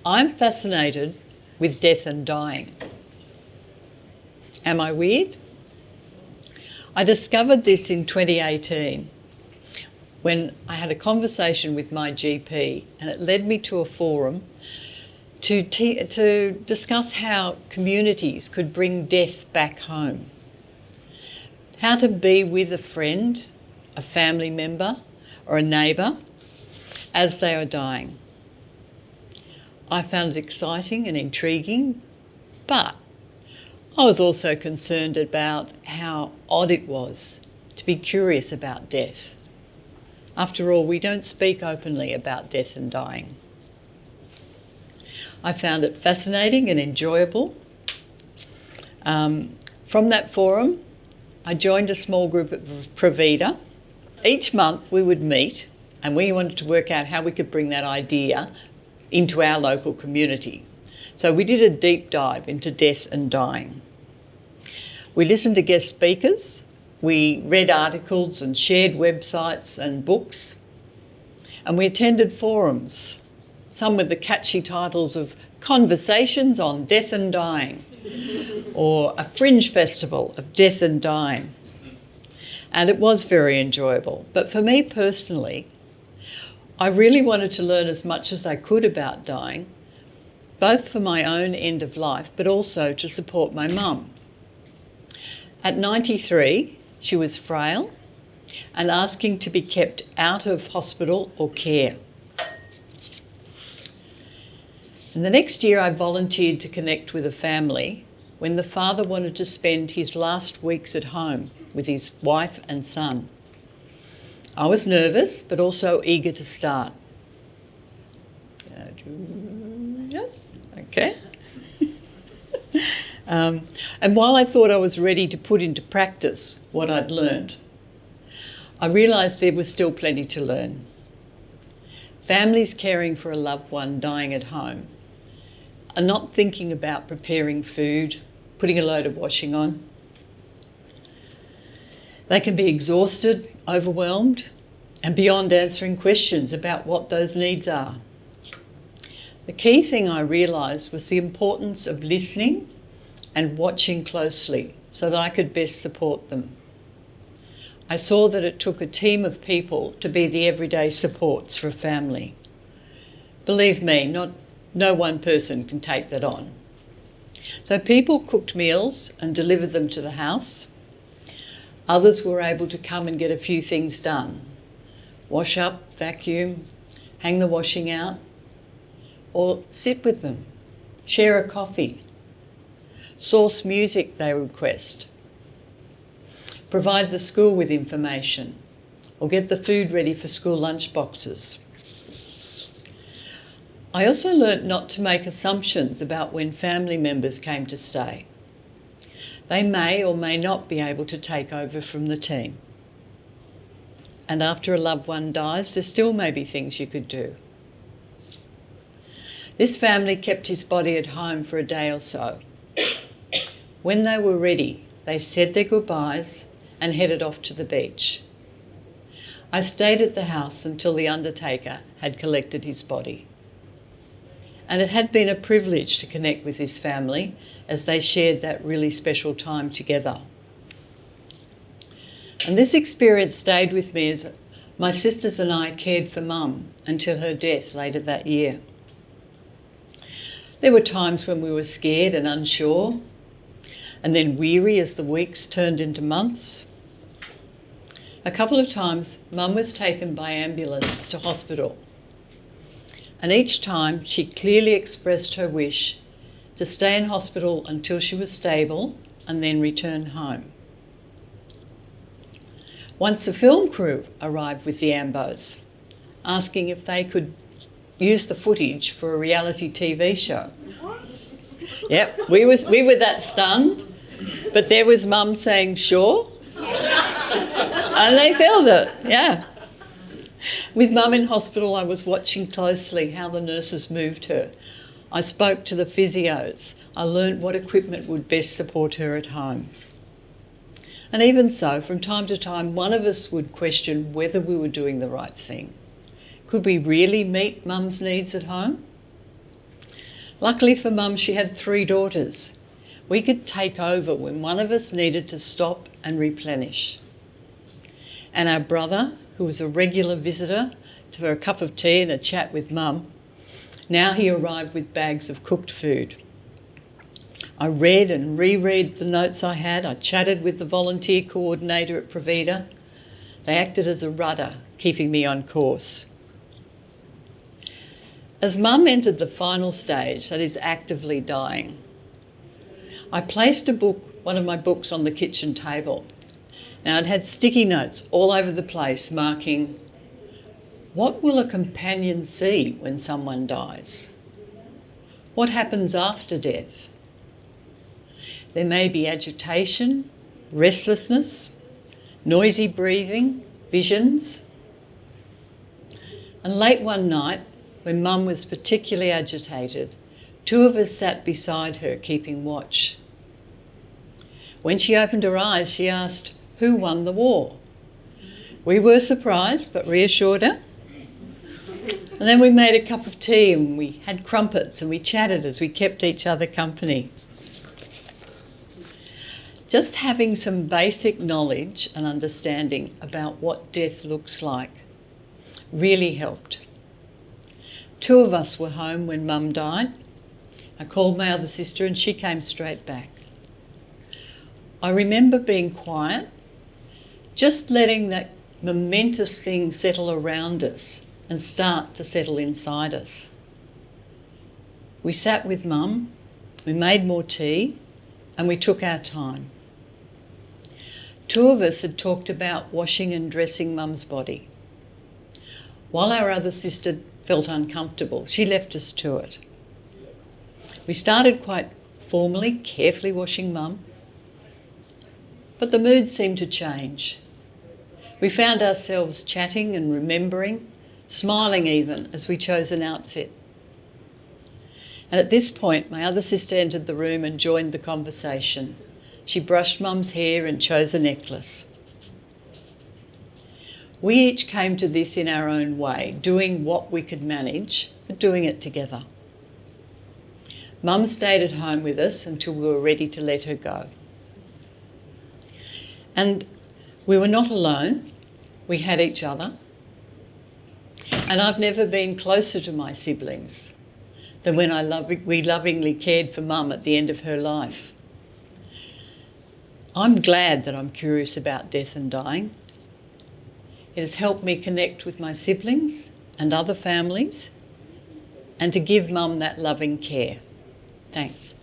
I'm fascinated with death and dying. Am I weird? I discovered this in 2018 when I had a conversation with my GP, and it led me to a forum to discuss how communities could bring death back home. How to be with a friend, a family member, or a neighbour as they are dying. I found it exciting and intriguing, but I was also concerned about how odd it was to be curious about death. After all, we don't speak openly about death and dying. I found it fascinating and enjoyable. From that forum, I joined a small group at Provida. Each month we would meet, and we wanted to work out how we could bring that idea into our local community. So we did a deep dive into death and dying. We listened to guest speakers, we read articles and shared websites and books, and we attended forums, some with the catchy titles of Conversations on Death and Dying, or a fringe festival of death and dying. And it was very enjoyable. But for me personally, I really wanted to learn as much as I could about dying, both for my own end of life, but also to support my mum. At 93, she was frail and asking to be kept out of hospital or care. And the next year I volunteered to connect with a family when the father wanted to spend his last weeks at home with his wife and son. I was nervous, but also eager to start. Yes, okay. And while I thought I was ready to put into practice what I'd learned, I realised there was still plenty to learn. Families caring for a loved one dying at home are not thinking about preparing food, putting a load of washing on. They can be exhausted, overwhelmed, and beyond answering questions about what those needs are. The key thing I realised was the importance of listening and watching closely so that I could best support them. I saw that it took a team of people to be the everyday supports for a family. Believe me, no one person can take that on. So people cooked meals and delivered them to the house. Others were able to come and get a few things done. Wash up, vacuum, hang the washing out, or sit with them, share a coffee, source music they request, provide the school with information, or get the food ready for school lunch boxes. I also learnt not to make assumptions about when family members came to stay. They may or may not be able to take over from the team. And after a loved one dies, there still may be things you could do. This family kept his body at home for a day or so. When they were ready, they said their goodbyes and headed off to the beach. I stayed at the house until the undertaker had collected his body. And it had been a privilege to connect with this family as they shared that really special time together. And this experience stayed with me as my sisters and I cared for Mum until her death later that year. There were times when we were scared and unsure, and then weary as the weeks turned into months. A couple of times, Mum was taken by ambulance to hospital, and each time she clearly expressed her wish to stay in hospital until she was stable and then return home. Once a film crew arrived with the ambos, asking if they could use the footage for a reality TV show. What? Yep, we were that stunned, but there was Mum saying, sure, and they filmed it, yeah. With Mum in hospital, I was watching closely how the nurses moved her. I spoke to the physios. I learnt what equipment would best support her at home. And even so, from time to time, one of us would question whether we were doing the right thing. Could we really meet Mum's needs at home? Luckily for Mum, she had 3 daughters. We could take over when one of us needed to stop and replenish. And our brother, who was a regular visitor for a cup of tea and a chat with Mum, now he arrived with bags of cooked food. I read and reread the notes I had. I chatted with the volunteer coordinator at Provida. They acted as a rudder, keeping me on course. As Mum entered the final stage, that is actively dying, I placed one of my books on the kitchen table. Now it had sticky notes all over the place marking, what will a companion see when someone dies? What happens after death? There may be agitation, restlessness, noisy breathing, visions. And late one night, when Mum was particularly agitated, 2 of us sat beside her keeping watch. When she opened her eyes, she asked, "Who won the war?" We were surprised, but reassured her. And then we made a cup of tea and we had crumpets and we chatted as we kept each other company. Just having some basic knowledge and understanding about what death looks like really helped. 2 of us were home when Mum died. I called my other sister and she came straight back. I remember being quiet, just letting that momentous thing settle around us and start to settle inside us. We sat with Mum, we made more tea, and we took our time. 2 of us had talked about washing and dressing Mum's body. While our other sister felt uncomfortable, she left us to it. We started quite formally, carefully washing Mum, but the mood seemed to change. We found ourselves chatting and remembering, smiling even as we chose an outfit. And at this point, my other sister entered the room and joined the conversation. She brushed Mum's hair and chose a necklace. We each came to this in our own way, doing what we could manage, but doing it together. Mum stayed at home with us until we were ready to let her go. And we were not alone. We had each other. And I've never been closer to my siblings than when we lovingly cared for Mum at the end of her life. I'm glad that I'm curious about death and dying. It has helped me connect with my siblings and other families and to give Mum that loving care. Thanks.